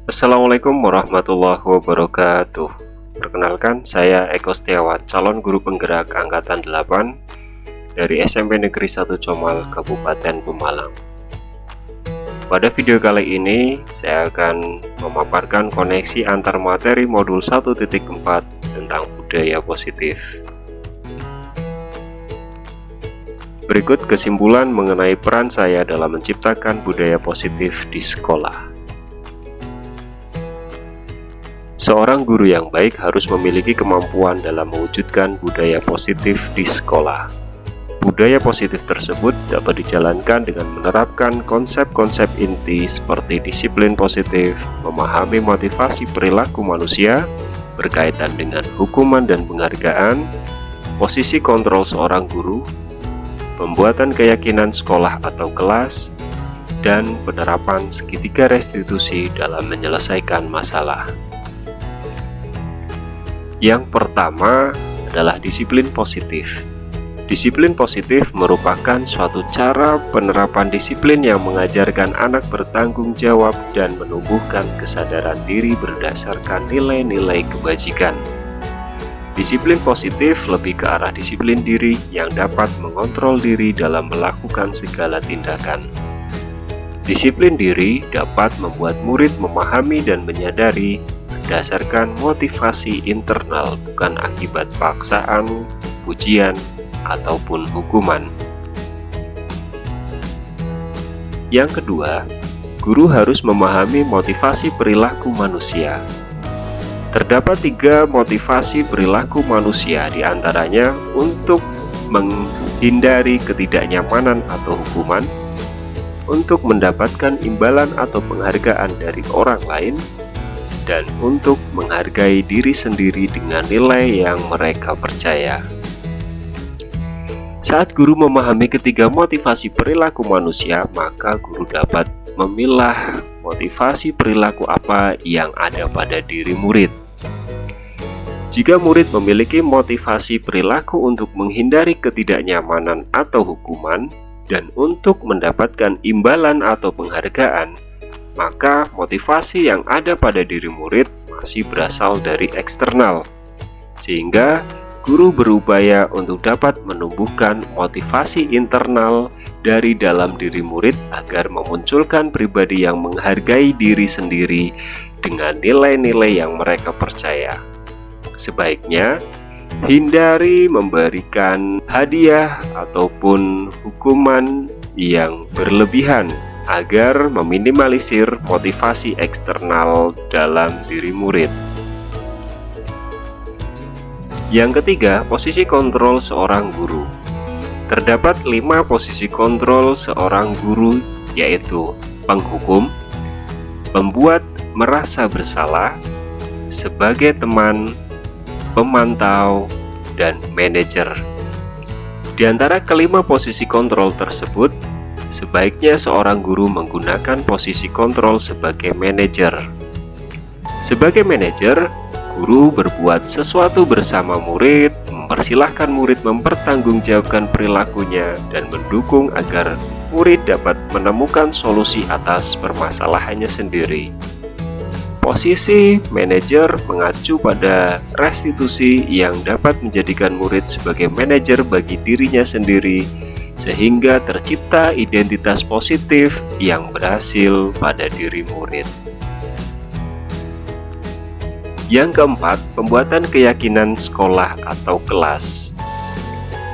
Assalamualaikum warahmatullahi wabarakatuh. Perkenalkan, saya Eko Setiawan, calon guru penggerak Angkatan 8 dari SMP Negeri 1 Comal, Kabupaten Pemalang. Pada video kali ini, saya akan memaparkan koneksi antar materi modul 1.4 tentang budaya positif. Berikut kesimpulan mengenai peran saya dalam menciptakan budaya positif di sekolah. Seorang guru yang baik harus memiliki kemampuan dalam mewujudkan budaya positif di sekolah. Budaya positif tersebut dapat dijalankan dengan menerapkan konsep-konsep inti seperti disiplin positif, memahami motivasi perilaku manusia, berkaitan dengan hukuman dan penghargaan, posisi kontrol seorang guru, pembuatan keyakinan sekolah atau kelas, dan penerapan segitiga restitusi dalam menyelesaikan masalah. Yang pertama adalah disiplin positif. Disiplin positif merupakan suatu cara penerapan disiplin yang mengajarkan anak bertanggung jawab dan menumbuhkan kesadaran diri berdasarkan nilai-nilai kebajikan. Disiplin positif lebih ke arah disiplin diri yang dapat mengontrol diri dalam melakukan segala tindakan. Disiplin diri dapat membuat murid memahami dan menyadari berdasarkan motivasi internal, bukan akibat paksaan, pujian, ataupun hukuman. Yang kedua, guru harus memahami motivasi perilaku manusia. Terdapat 3 motivasi perilaku manusia, diantaranya untuk menghindari ketidaknyamanan atau hukuman, untuk mendapatkan imbalan atau penghargaan dari orang lain, dan untuk menghargai diri sendiri dengan nilai yang mereka percaya. Saat guru memahami ketiga motivasi perilaku manusia, maka guru dapat memilah motivasi perilaku apa yang ada pada diri murid. Jika murid memiliki motivasi perilaku untuk menghindari ketidaknyamanan atau hukuman, dan untuk mendapatkan imbalan atau penghargaan, maka motivasi yang ada pada diri murid masih berasal dari eksternal, sehingga guru berupaya untuk dapat menumbuhkan motivasi internal dari dalam diri murid agar memunculkan pribadi yang menghargai diri sendiri dengan nilai-nilai yang mereka percaya. Sebaiknya hindari memberikan hadiah ataupun hukuman yang berlebihan agar meminimalisir motivasi eksternal dalam diri murid. Yang ketiga, posisi kontrol seorang guru. Terdapat 5 posisi kontrol seorang guru, yaitu penghukum, pembuat merasa bersalah, sebagai teman, pemantau, dan manajer. Di antara kelima posisi kontrol tersebut, sebaiknya seorang guru menggunakan posisi kontrol sebagai manajer. Sebagai manajer, guru berbuat sesuatu bersama murid, mempersilahkan murid mempertanggungjawabkan perilakunya, dan mendukung agar murid dapat menemukan solusi atas permasalahannya sendiri. Posisi manajer mengacu pada restitusi yang dapat menjadikan murid sebagai manajer bagi dirinya sendiri, sehingga tercipta identitas positif yang berhasil pada diri murid. Yang keempat, pembuatan keyakinan sekolah atau kelas.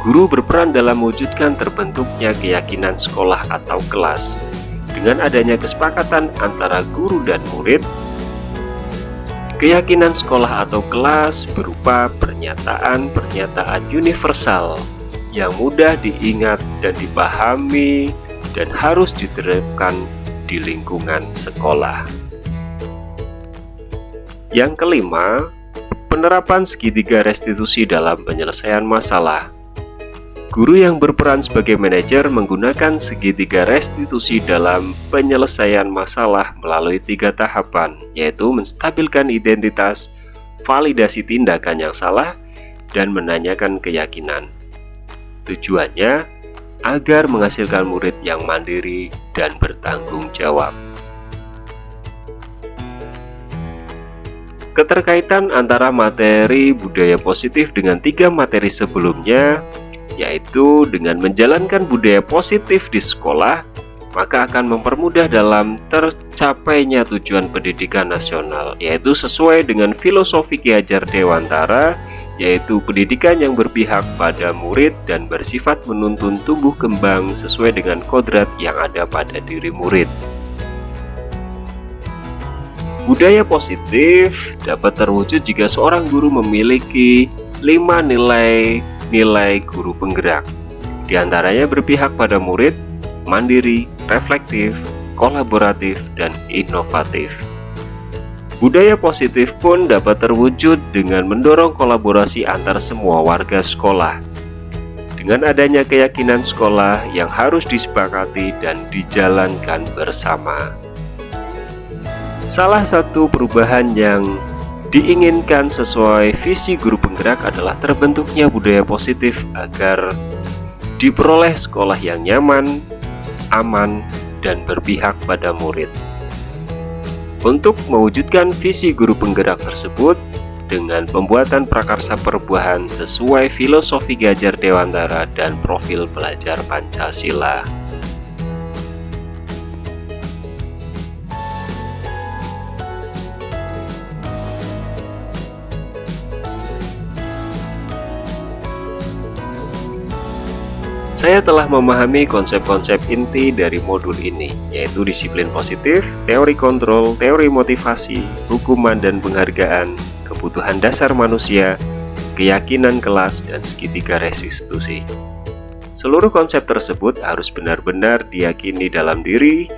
Guru berperan dalam mewujudkan terbentuknya keyakinan sekolah atau kelas. Dengan adanya kesepakatan antara guru dan murid, keyakinan sekolah atau kelas berupa pernyataan-pernyataan universal yang mudah diingat dan dipahami dan harus diterapkan di lingkungan sekolah. Yang kelima, penerapan segitiga restitusi dalam penyelesaian masalah. Guru yang berperan sebagai manajer menggunakan segitiga restitusi dalam penyelesaian masalah melalui 3 tahapan, yaitu menstabilkan identitas, validasi tindakan yang salah, dan menanyakan keyakinan. Tujuannya agar menghasilkan murid yang mandiri dan bertanggung jawab. Keterkaitan antara materi budaya positif dengan 3 materi sebelumnya, yaitu dengan menjalankan budaya positif di sekolah, maka akan mempermudah dalam tercapainya tujuan pendidikan nasional, yaitu sesuai dengan filosofi Ki Hajar Dewantara, yaitu pendidikan yang berpihak pada murid dan bersifat menuntun tumbuh kembang sesuai dengan kodrat yang ada pada diri murid. Budaya positif dapat terwujud jika seorang guru memiliki 5 nilai guru penggerak. Di antaranya berpihak pada murid, mandiri, reflektif, kolaboratif, dan inovatif. Budaya positif pun dapat terwujud dengan mendorong kolaborasi antar semua warga sekolah. Dengan adanya keyakinan sekolah yang harus disepakati dan dijalankan bersama. Salah satu perubahan yang diinginkan sesuai visi guru penggerak adalah terbentuknya budaya positif agar diperoleh sekolah yang nyaman, aman, dan berpihak pada murid. Untuk mewujudkan visi guru penggerak tersebut, dengan pembuatan prakarsa perubahan sesuai filosofi Ki Hajar Dewantara dan profil pelajar Pancasila. Saya telah memahami konsep-konsep inti dari modul ini, yaitu disiplin positif, teori kontrol, teori motivasi, hukuman dan penghargaan, kebutuhan dasar manusia, keyakinan kelas, dan segitiga restitusi. Seluruh konsep tersebut harus benar-benar diyakini dalam diri,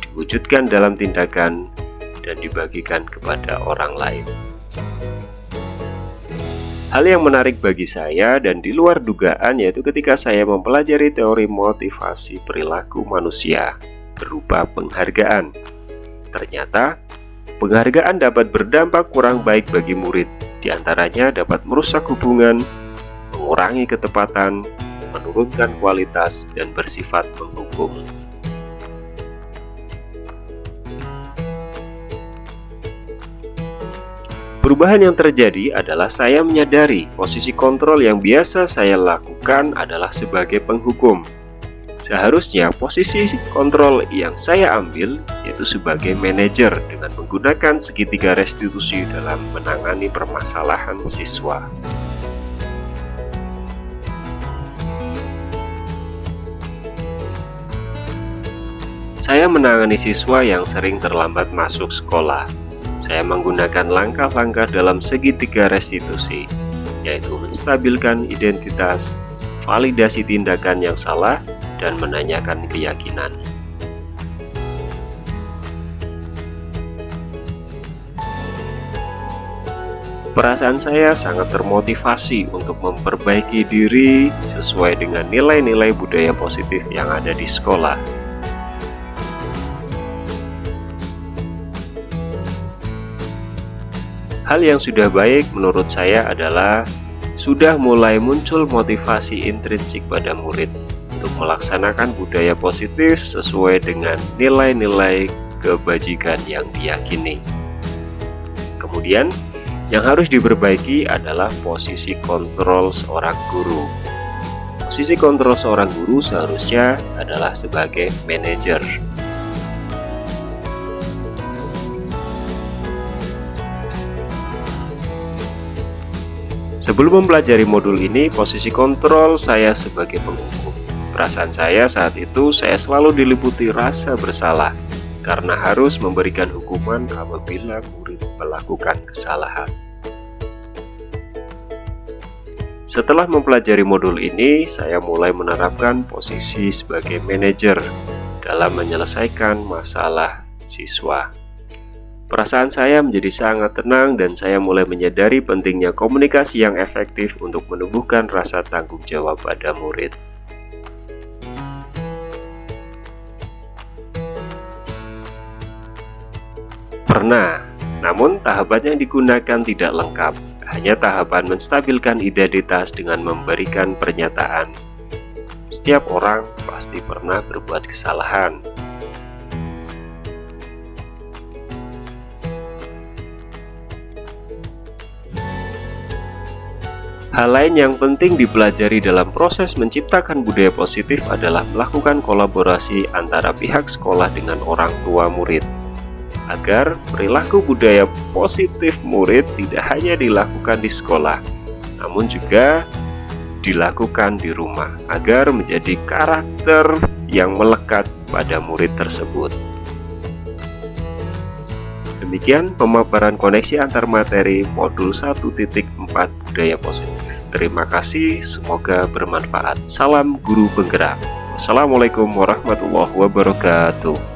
diwujudkan dalam tindakan, dan dibagikan kepada orang lain. Hal yang menarik bagi saya dan di luar dugaan yaitu ketika saya mempelajari teori motivasi perilaku manusia berupa penghargaan. Ternyata, penghargaan dapat berdampak kurang baik bagi murid. Di antaranya dapat merusak hubungan, mengurangi ketepatan, menurunkan kualitas, dan bersifat menghukum. Perubahan yang terjadi adalah saya menyadari posisi kontrol yang biasa saya lakukan adalah sebagai penghukum. Seharusnya posisi kontrol yang saya ambil yaitu sebagai manajer dengan menggunakan segitiga restitusi dalam menangani permasalahan siswa. Saya menangani siswa yang sering terlambat masuk sekolah. Saya menggunakan langkah-langkah dalam segitiga restitusi, yaitu menstabilkan identitas, validasi tindakan yang salah, dan menanyakan keyakinan. Perasaan saya sangat termotivasi untuk memperbaiki diri sesuai dengan nilai-nilai budaya positif yang ada di sekolah. Hal yang sudah baik menurut saya adalah sudah mulai muncul motivasi intrinsik pada murid untuk melaksanakan budaya positif sesuai dengan nilai-nilai kebajikan yang diyakini. Kemudian, yang harus diperbaiki adalah posisi kontrol seorang guru. Posisi kontrol seorang guru seharusnya adalah sebagai manajer. Sebelum mempelajari modul ini, posisi kontrol saya sebagai penghukum. Perasaan saya saat itu saya selalu diliputi rasa bersalah karena harus memberikan hukuman apabila murid melakukan kesalahan. Setelah mempelajari modul ini, saya mulai menerapkan posisi sebagai manajer dalam menyelesaikan masalah siswa. Perasaan saya menjadi sangat tenang dan saya mulai menyadari pentingnya komunikasi yang efektif untuk menumbuhkan rasa tanggung jawab pada murid. Pernah, namun tahapan yang digunakan tidak lengkap, hanya tahapan menstabilkan identitas dengan memberikan pernyataan. Setiap orang pasti pernah berbuat kesalahan. Hal lain yang penting dipelajari dalam proses menciptakan budaya positif adalah melakukan kolaborasi antara pihak sekolah dengan orang tua murid, agar perilaku budaya positif murid tidak hanya dilakukan di sekolah, namun juga dilakukan di rumah, agar menjadi karakter yang melekat pada murid tersebut. Demikian pemaparan koneksi antar materi modul 1.4 budaya positif. Terima kasih, semoga bermanfaat. Salam guru penggerak. Wassalamualaikum warahmatullahi wabarakatuh.